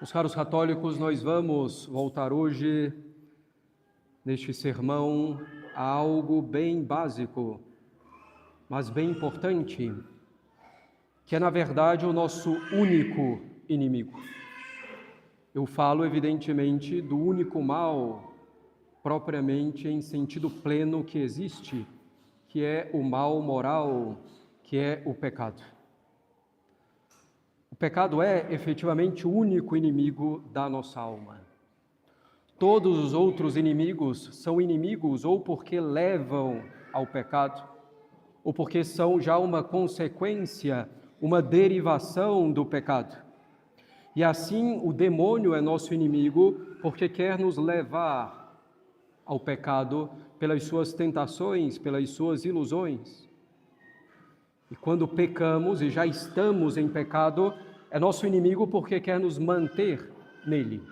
Meus caros católicos, nós vamos voltar hoje, neste sermão, a algo bem básico, mas bem importante, que é, na verdade, o nosso único inimigo. Eu falo, evidentemente, do único mal, propriamente em sentido pleno que existe, que é o mal moral, que é o pecado. O pecado é, efetivamente, o único inimigo da nossa alma. Todos os outros inimigos são inimigos ou porque levam ao pecado, ou porque são já uma consequência, uma derivação do pecado. E assim, o demônio é nosso inimigo porque quer nos levar ao pecado pelas suas tentações, pelas suas ilusões. E quando pecamos e já estamos em pecado, é nosso inimigo porque quer nos manter nele.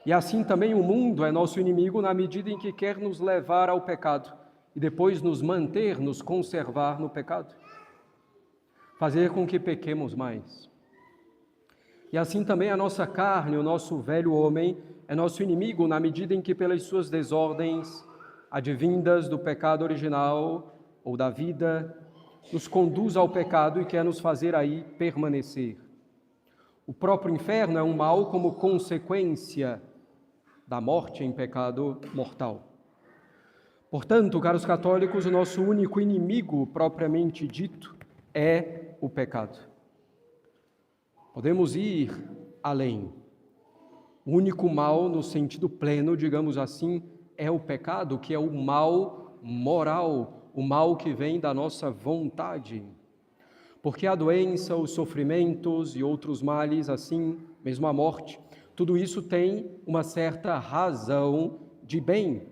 E assim também o mundo é nosso inimigo na medida em que quer nos levar ao pecado e depois nos manter, nos conservar no pecado. Fazer com que pequemos mais. E assim também a nossa carne, o nosso velho homem, é nosso inimigo na medida em que pelas suas desordens, advindas do pecado original ou da vida, nos conduz ao pecado e quer nos fazer aí permanecer. O próprio inferno é um mal como consequência da morte em pecado mortal. Portanto, caros católicos, o nosso único inimigo, propriamente dito, é o pecado. Podemos ir além. O único mal, no sentido pleno, digamos assim, é o pecado, que é o mal moral, o mal que vem da nossa vontade. Porque a doença, os sofrimentos e outros males, assim mesmo a morte, tudo isso tem uma certa razão de bem.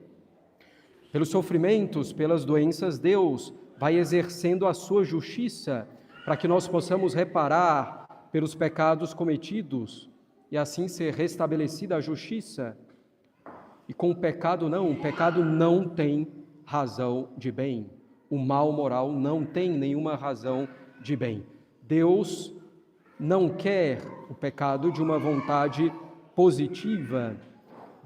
Pelos sofrimentos, pelas doenças, Deus vai exercendo a sua justiça para que nós possamos reparar pelos pecados cometidos e assim ser restabelecida a justiça. E com o pecado não tem razão de bem. O mal moral não tem nenhuma razão de bem. Deus não quer o pecado de uma vontade positiva.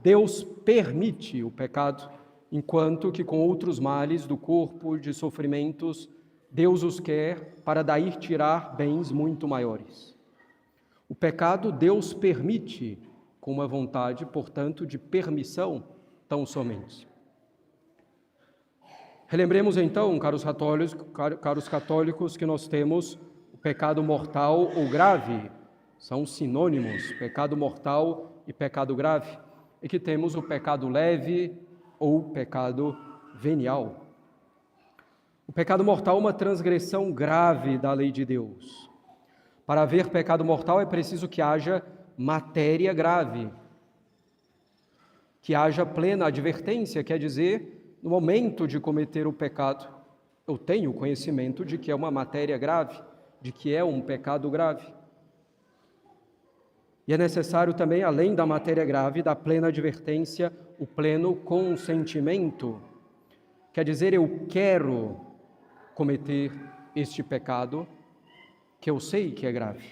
Deus permite o pecado, enquanto que com outros males do corpo, de sofrimentos, Deus os quer para daí tirar bens muito maiores. O pecado Deus permite com uma vontade, portanto, de permissão tão somente. Relembremos então, caros católicos, que nós temos o pecado mortal ou grave, são sinônimos, pecado mortal e pecado grave, e que temos o pecado leve ou pecado venial. O pecado mortal é uma transgressão grave da lei de Deus. Para haver pecado mortal é preciso que haja matéria grave, que haja plena advertência, quer dizer, no momento de cometer o pecado, eu tenho conhecimento de que é uma matéria grave, de que é um pecado grave. E é necessário também, além da matéria grave, da plena advertência, o pleno consentimento. Quer dizer, eu quero cometer este pecado, que eu sei que é grave.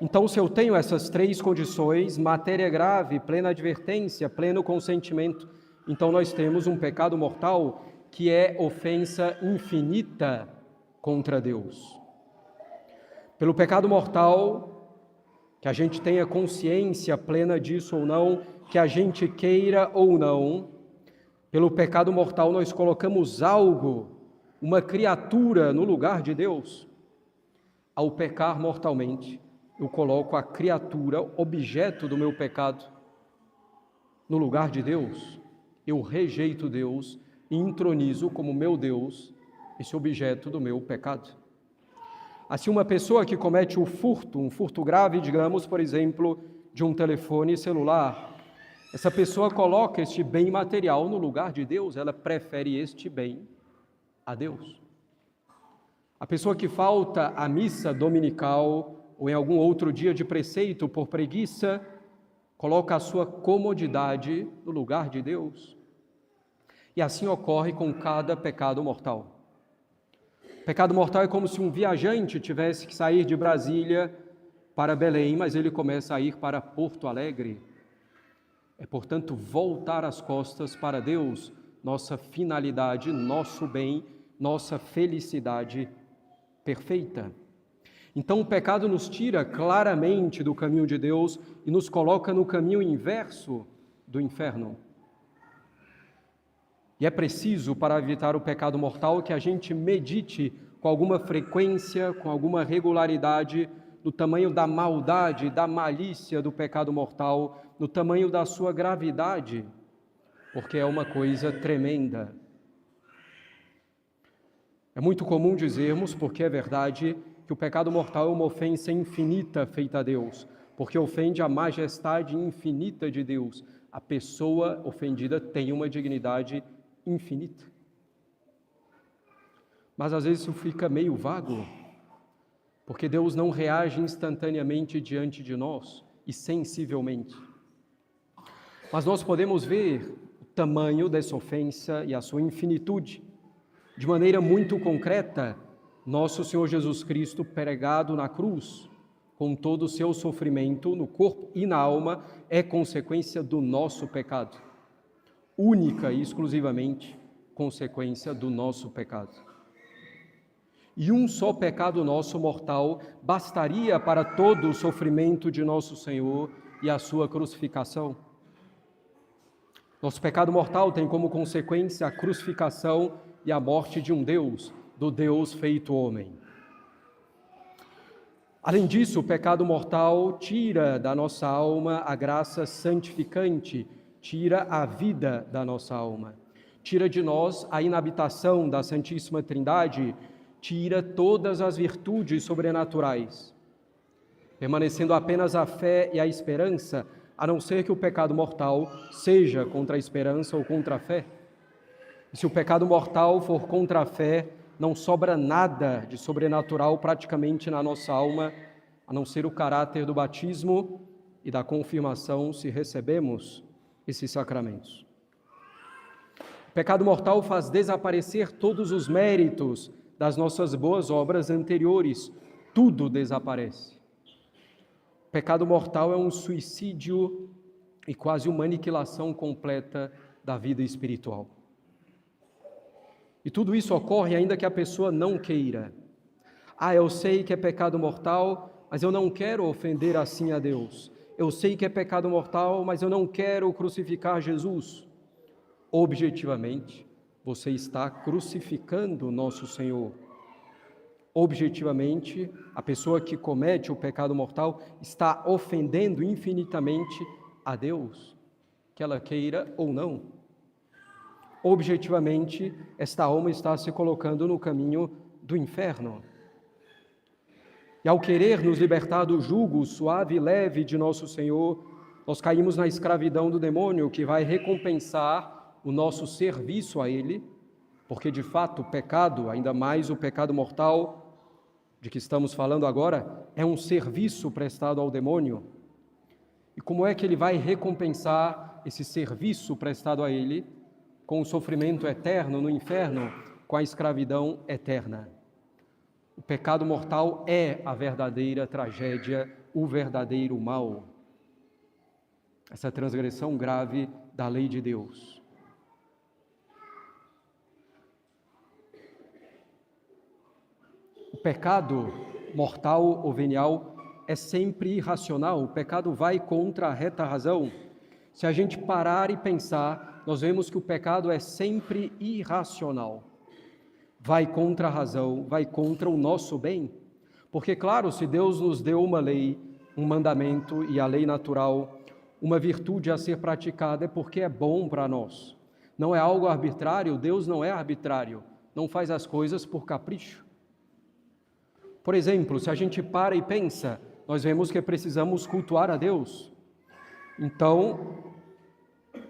Então, se eu tenho essas três condições, matéria grave, plena advertência, pleno consentimento, então nós temos um pecado mortal que é ofensa infinita contra Deus. Pelo pecado mortal, que a gente tenha consciência plena disso ou não, que a gente queira ou não, pelo pecado mortal nós colocamos algo, uma criatura no lugar de Deus. Ao pecar mortalmente, eu coloco a criatura, objeto do meu pecado, no lugar de Deus. Eu rejeito Deus e intronizo como meu Deus esse objeto do meu pecado. Assim, uma pessoa que comete um furto grave, digamos, por exemplo, de um telefone celular, essa pessoa coloca este bem material no lugar de Deus, ela prefere este bem a Deus. A pessoa que falta à missa dominical ou em algum outro dia de preceito por preguiça, coloca a sua comodidade no lugar de Deus. E assim ocorre com cada pecado mortal. Pecado mortal é como se um viajante tivesse que sair de Brasília para Belém, mas ele começa a ir para Porto Alegre. É, portanto, voltar as costas para Deus, nossa finalidade, nosso bem, nossa felicidade perfeita. Então, o pecado nos tira claramente do caminho de Deus e nos coloca no caminho inverso do inferno. E é preciso, para evitar o pecado mortal, que a gente medite com alguma frequência, com alguma regularidade, no tamanho da maldade, da malícia do pecado mortal, no tamanho da sua gravidade, porque é uma coisa tremenda. É muito comum dizermos, porque é verdade, que o pecado mortal é uma ofensa infinita feita a Deus, porque ofende a majestade infinita de Deus. A pessoa ofendida tem uma dignidade infinita. Mas às vezes isso fica meio vago, porque Deus não reage instantaneamente diante de nós e sensivelmente. Mas nós podemos ver o tamanho dessa ofensa e a sua infinitude de maneira muito concreta. Nosso Senhor Jesus Cristo, pregado na cruz, com todo o seu sofrimento no corpo e na alma, é consequência do nosso pecado. Única e exclusivamente consequência do nosso pecado. E um só pecado nosso mortal bastaria para todo o sofrimento de nosso Senhor e a sua crucificação. Nosso pecado mortal tem como consequência a crucificação e a morte de um Deus, do Deus feito homem. Além disso, o pecado mortal tira da nossa alma a graça santificante, tira a vida da nossa alma, tira de nós a inabitação da Santíssima Trindade, tira todas as virtudes sobrenaturais, permanecendo apenas a fé e a esperança, a não ser que o pecado mortal seja contra a esperança ou contra a fé. E se o pecado mortal for contra a fé, não sobra nada de sobrenatural praticamente na nossa alma, a não ser o caráter do batismo e da confirmação, se recebemos esses sacramentos. O pecado mortal faz desaparecer todos os méritos das nossas boas obras anteriores, tudo desaparece. O pecado mortal é um suicídio e quase uma aniquilação completa da vida espiritual. E tudo isso ocorre ainda que a pessoa não queira. Eu sei que é pecado mortal, mas eu não quero ofender assim a Deus. Eu sei que é pecado mortal, mas eu não quero crucificar Jesus. Objetivamente, você está crucificando nosso Senhor. Objetivamente, a pessoa que comete o pecado mortal está ofendendo infinitamente a Deus, que ela queira ou não. Objetivamente, esta alma está se colocando no caminho do inferno. E ao querer nos libertar do jugo suave e leve de nosso Senhor, nós caímos na escravidão do demônio, que vai recompensar o nosso serviço a Ele, porque de fato o pecado, ainda mais o pecado mortal, de que estamos falando agora, é um serviço prestado ao demônio. E como é que ele vai recompensar esse serviço prestado a ele? Com o sofrimento eterno no inferno, com a escravidão eterna. O pecado mortal é a verdadeira tragédia, o verdadeiro mal. Essa transgressão grave da lei de Deus. O pecado mortal ou venial é sempre irracional. O pecado vai contra a reta razão. Se a gente parar e pensar, nós vemos que o pecado é sempre irracional. Vai contra a razão, vai contra o nosso bem. Porque, claro, se Deus nos deu uma lei, um mandamento e a lei natural, uma virtude a ser praticada, é porque é bom para nós. Não é algo arbitrário, Deus não é arbitrário, não faz as coisas por capricho. Por exemplo, se a gente para e pensa, nós vemos que precisamos cultuar a Deus. Então,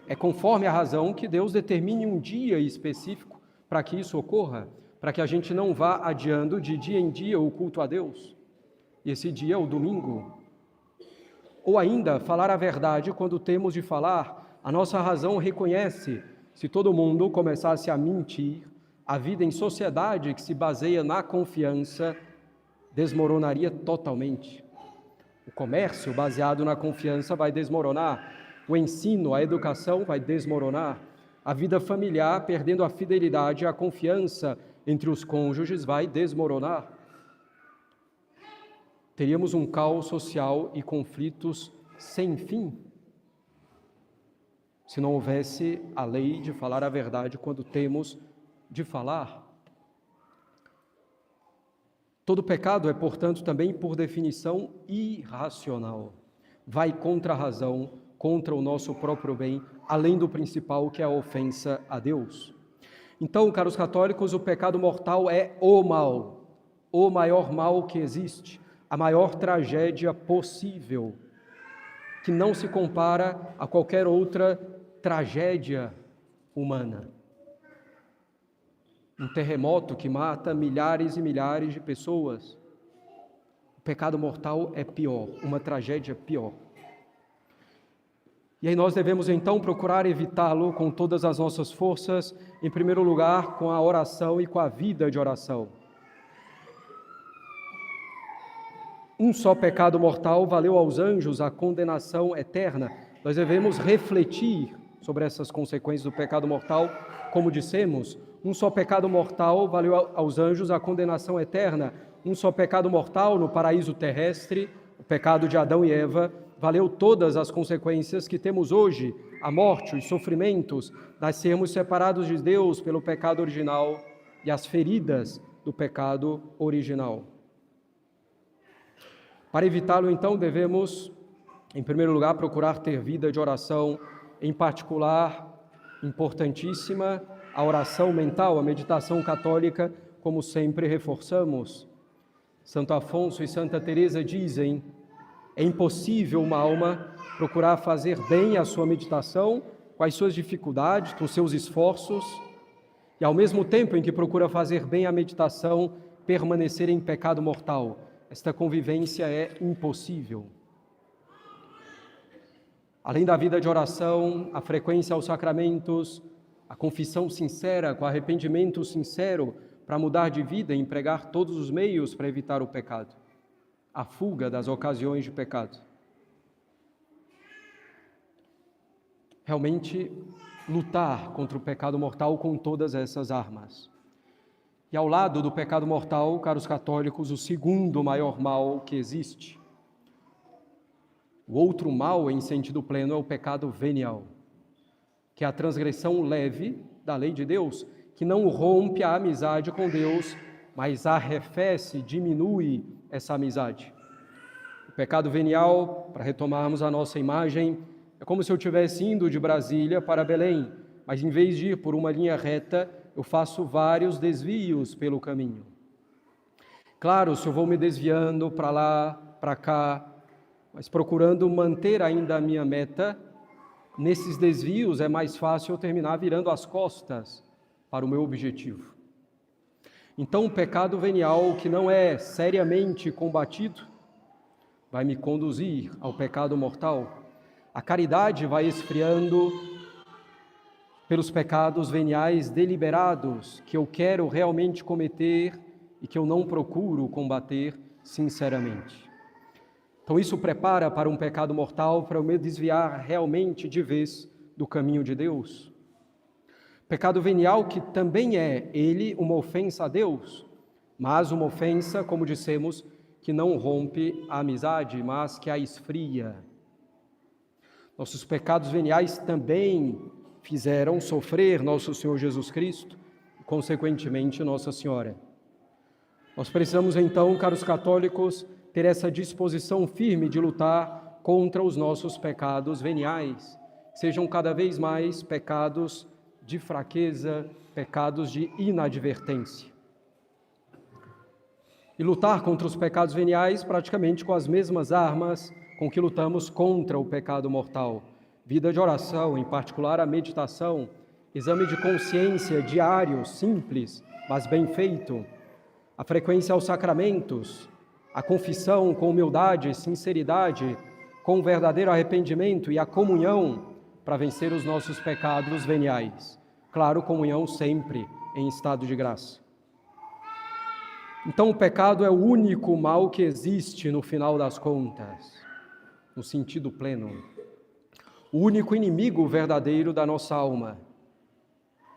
é conforme a razão que Deus determine um dia específico para que isso ocorra, para que a gente não vá adiando de dia em dia o culto a Deus. E esse dia é o domingo. Ou ainda, falar a verdade quando temos de falar, a nossa razão reconhece, se todo mundo começasse a mentir, a vida em sociedade que se baseia na confiança desmoronaria totalmente. O comércio baseado na confiança vai desmoronar. O ensino, a educação vai desmoronar. A vida familiar, perdendo a fidelidade e a confiança entre os cônjuges, vai desmoronar. Teríamos um caos social e conflitos sem fim, se não houvesse a lei de falar a verdade quando temos de falar. Todo pecado é, portanto, também, por definição, irracional. Vai contra a razão, contra o nosso próprio bem, além do principal, que é a ofensa a Deus. Então, caros católicos, o pecado mortal é o mal, o maior mal que existe, a maior tragédia possível, que não se compara a qualquer outra tragédia humana. Um terremoto que mata milhares e milhares de pessoas. O pecado mortal é pior, uma tragédia pior. E aí nós devemos então procurar evitá-lo com todas as nossas forças, em primeiro lugar com a oração e com a vida de oração. Um só pecado mortal valeu aos anjos a condenação eterna. Nós devemos refletir sobre essas consequências do pecado mortal. Como dissemos, um só pecado mortal valeu aos anjos a condenação eterna. Um só pecado mortal no paraíso terrestre, o pecado de Adão e Eva, valeu todas as consequências que temos hoje, a morte, os sofrimentos, nós sermos separados de Deus pelo pecado original e as feridas do pecado original. Para evitá-lo, então, devemos, em primeiro lugar, procurar ter vida de oração, em particular, importantíssima, a oração mental, a meditação católica, como sempre reforçamos. Santo Afonso e Santa Teresa dizem: é impossível uma alma procurar fazer bem a sua meditação, com as suas dificuldades, com seus esforços, e ao mesmo tempo em que procura fazer bem a meditação, permanecer em pecado mortal. Esta convivência é impossível. Além da vida de oração, a frequência aos sacramentos, a confissão sincera, com arrependimento sincero, para mudar de vida e empregar todos os meios para evitar o pecado, a fuga das ocasiões de pecado. Realmente, lutar contra o pecado mortal com todas essas armas. E ao lado do pecado mortal, caros católicos, o segundo maior mal que existe. O outro mal, em sentido pleno, é o pecado venial, que é a transgressão leve da lei de Deus, que não rompe a amizade com Deus, mas arrefece, diminui essa amizade. O pecado venial, para retomarmos a nossa imagem, é como se eu estivesse indo de Brasília para Belém, mas em vez de ir por uma linha reta, eu faço vários desvios pelo caminho. Claro, se eu vou me desviando para lá, para cá, mas procurando manter ainda a minha meta, nesses desvios é mais fácil eu terminar virando as costas para o meu objetivo. Então, o pecado venial, que não é seriamente combatido, vai me conduzir ao pecado mortal. A caridade vai esfriando pelos pecados veniais deliberados, que eu quero realmente cometer e que eu não procuro combater sinceramente. Então isso prepara para um pecado mortal, para eu me desviar realmente de vez do caminho de Deus. Pecado venial que também é, ele, uma ofensa a Deus, mas uma ofensa, como dissemos, que não rompe a amizade, mas que a esfria. Nossos pecados veniais também fizeram sofrer nosso Senhor Jesus Cristo e, consequentemente, Nossa Senhora. Nós precisamos, então, caros católicos, ter essa disposição firme de lutar contra os nossos pecados veniais, sejam cada vez mais pecados de fraqueza, pecados de inadvertência. E lutar contra os pecados veniais praticamente com as mesmas armas com que lutamos contra o pecado mortal. Vida de oração, em particular a meditação, exame de consciência diário, simples, mas bem feito, a frequência aos sacramentos, a confissão com humildade, sinceridade, com verdadeiro arrependimento e a comunhão para vencer os nossos pecados veniais. Claro, comunhão sempre em estado de graça. Então o pecado é o único mal que existe no final das contas, no sentido pleno. O único inimigo verdadeiro da nossa alma.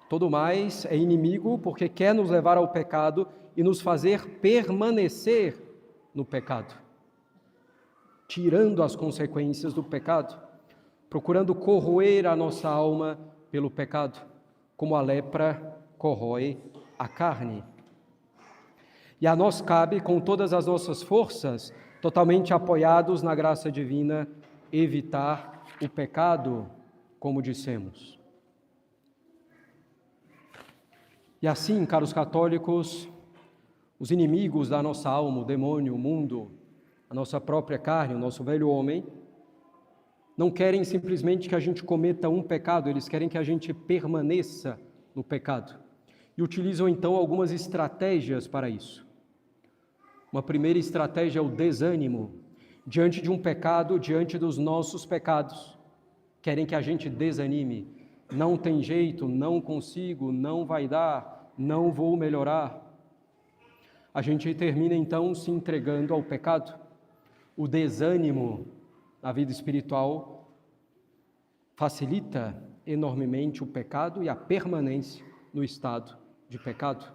Todo mais é inimigo porque quer nos levar ao pecado e nos fazer permanecer no pecado, tirando as consequências do pecado, procurando corroer a nossa alma pelo pecado, como a lepra corrói a carne. E a nós cabe, com todas as nossas forças, totalmente apoiados na graça divina, evitar o pecado, como dissemos. E assim, caros católicos, os inimigos da nossa alma, o demônio, o mundo, a nossa própria carne, o nosso velho homem, não querem simplesmente que a gente cometa um pecado, eles querem que a gente permaneça no pecado. E utilizam então algumas estratégias para isso. Uma primeira estratégia é o desânimo. Diante de um pecado, diante dos nossos pecados, querem que a gente desanime. Não tem jeito, não consigo, não vai dar, não vou melhorar. A gente termina então se entregando ao pecado. O desânimo na vida espiritual facilita enormemente o pecado e a permanência no estado de pecado.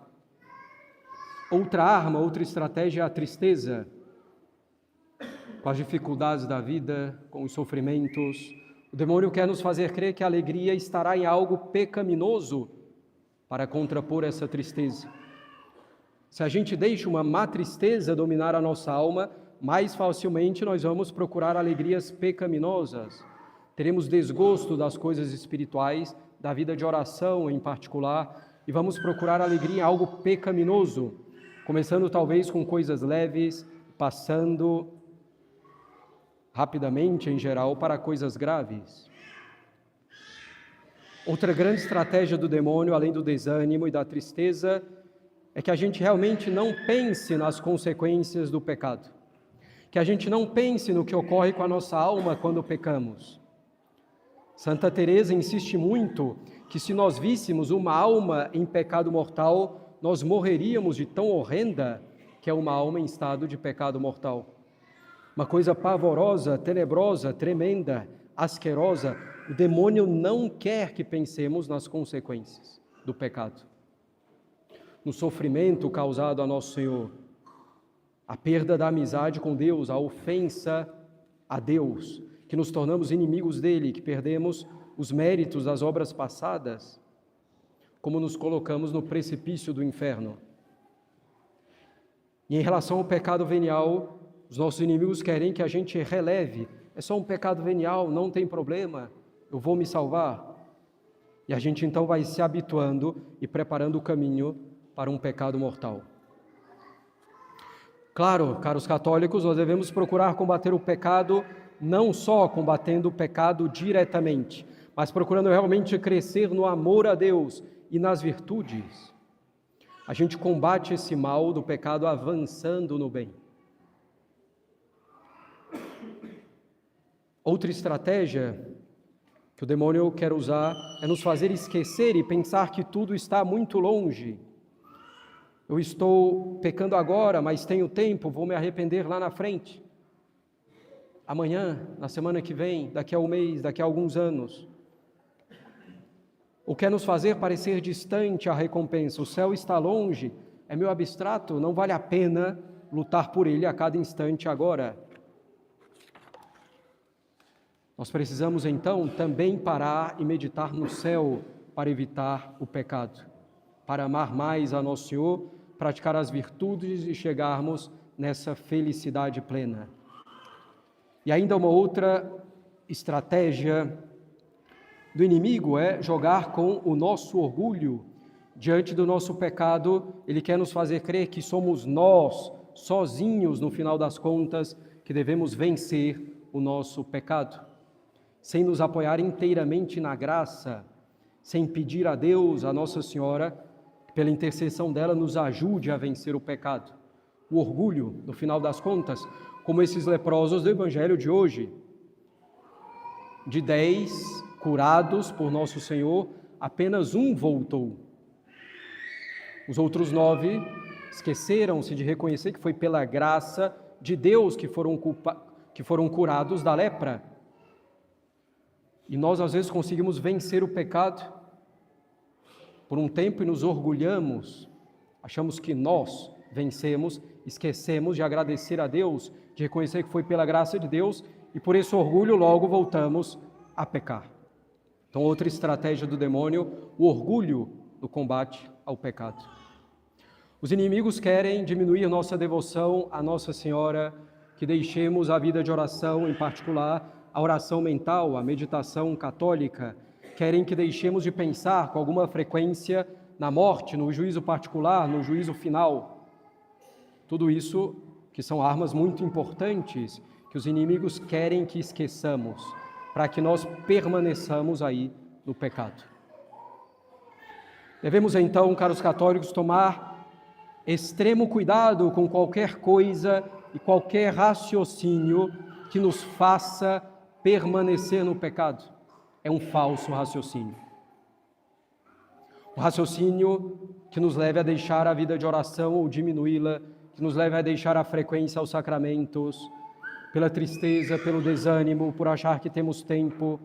Outra arma, outra estratégia é a tristeza. Com as dificuldades da vida, com os sofrimentos, o demônio quer nos fazer crer que a alegria estará em algo pecaminoso para contrapor essa tristeza. Se a gente deixa uma má tristeza dominar a nossa alma, mais facilmente nós vamos procurar alegrias pecaminosas. Teremos desgosto das coisas espirituais, da vida de oração em particular, e vamos procurar alegria em algo pecaminoso, começando talvez com coisas leves, passando rapidamente, em geral, para coisas graves. Outra grande estratégia do demônio, além do desânimo e da tristeza, é que a gente realmente não pense nas consequências do pecado. Que a gente não pense no que ocorre com a nossa alma quando pecamos. Santa Teresa insiste muito que se nós víssemos uma alma em pecado mortal, nós morreríamos de tão horrenda que é uma alma em estado de pecado mortal. Uma coisa pavorosa, tenebrosa, tremenda, asquerosa. O demônio não quer que pensemos nas consequências do pecado. No sofrimento causado a Nosso Senhor, a perda da amizade com Deus, a ofensa a Deus, que nos tornamos inimigos dele, que perdemos os méritos das obras passadas, como nos colocamos no precipício do inferno. E em relação ao pecado venial, os nossos inimigos querem que a gente releve. É só um pecado venial, não tem problema, eu vou me salvar. E a gente então vai se habituando e preparando o caminho para um pecado mortal. Claro, caros católicos, nós devemos procurar combater o pecado, não só combatendo o pecado diretamente, mas procurando realmente crescer no amor a Deus e nas virtudes. A gente combate esse mal do pecado avançando no bem. Outra estratégia que o demônio quer usar é nos fazer esquecer e pensar que tudo está muito longe. Eu estou pecando agora, mas tenho tempo, vou me arrepender lá na frente. Amanhã, na semana que vem, daqui a um mês, daqui a alguns anos. Ou quer nos fazer parecer distante a recompensa. O céu está longe, é meu abstrato, não vale a pena lutar por ele a cada instante agora. Nós precisamos então também parar e meditar no céu para evitar o pecado, para amar mais a Nosso Senhor, praticar as virtudes e chegarmos nessa felicidade plena. E ainda uma outra estratégia do inimigo é jogar com o nosso orgulho. Diante do nosso pecado, ele quer nos fazer crer que somos nós, sozinhos, no final das contas, que devemos vencer o nosso pecado, sem nos apoiar inteiramente na graça, sem pedir a Deus, a Nossa Senhora, que pela intercessão dela nos ajude a vencer o pecado. O orgulho, no final das contas, como esses leprosos do Evangelho de hoje. De 10 curados por Nosso Senhor, apenas um voltou. Os outros 9 esqueceram-se de reconhecer que foi pela graça de Deus que foram curados da lepra. E nós, às vezes, conseguimos vencer o pecado por um tempo e nos orgulhamos, achamos que nós vencemos, esquecemos de agradecer a Deus, de reconhecer que foi pela graça de Deus, e por esse orgulho logo voltamos a pecar. Então, outra estratégia do demônio, o orgulho no combate ao pecado. Os inimigos querem diminuir nossa devoção a Nossa Senhora, que deixemos a vida de oração, em particular a oração mental, a meditação católica. Querem que deixemos de pensar com alguma frequência na morte, no juízo particular, no juízo final. Tudo isso que são armas muito importantes que os inimigos querem que esqueçamos, para que nós permaneçamos aí no pecado. Devemos então, caros católicos, tomar extremo cuidado com qualquer coisa e qualquer raciocínio que nos faça permanecer no pecado. É um falso raciocínio. Um raciocínio que nos leve a deixar a vida de oração ou diminuí-la, que nos leve a deixar a frequência aos sacramentos, pela tristeza, pelo desânimo, por achar que temos tempo.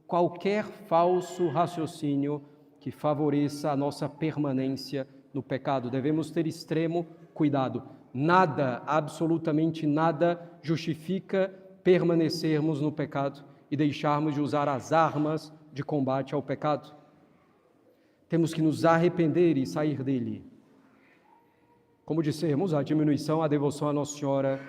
Qualquer falso raciocínio que favoreça a nossa permanência no pecado. Devemos ter extremo cuidado. Nada, absolutamente nada, justifica permanecermos no pecado e deixarmos de usar as armas de combate ao pecado. Temos que nos arrepender e sair dele. Como dissemos, a diminuição, a devoção a Nossa Senhora,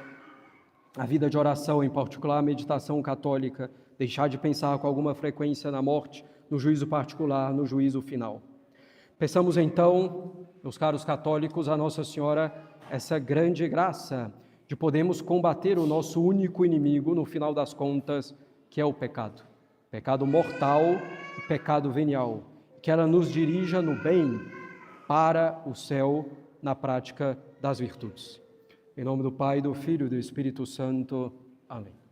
a vida de oração, em particular a meditação católica, deixar de pensar com alguma frequência na morte, no juízo particular, no juízo final. Peçamos então, meus caros católicos, a Nossa Senhora essa grande graça de podermos combater o nosso único inimigo, no final das contas, que é o pecado. Pecado mortal e pecado venial. Que ela nos dirija no bem para o céu na prática das virtudes. Em nome do Pai, do Filho e do Espírito Santo. Amém.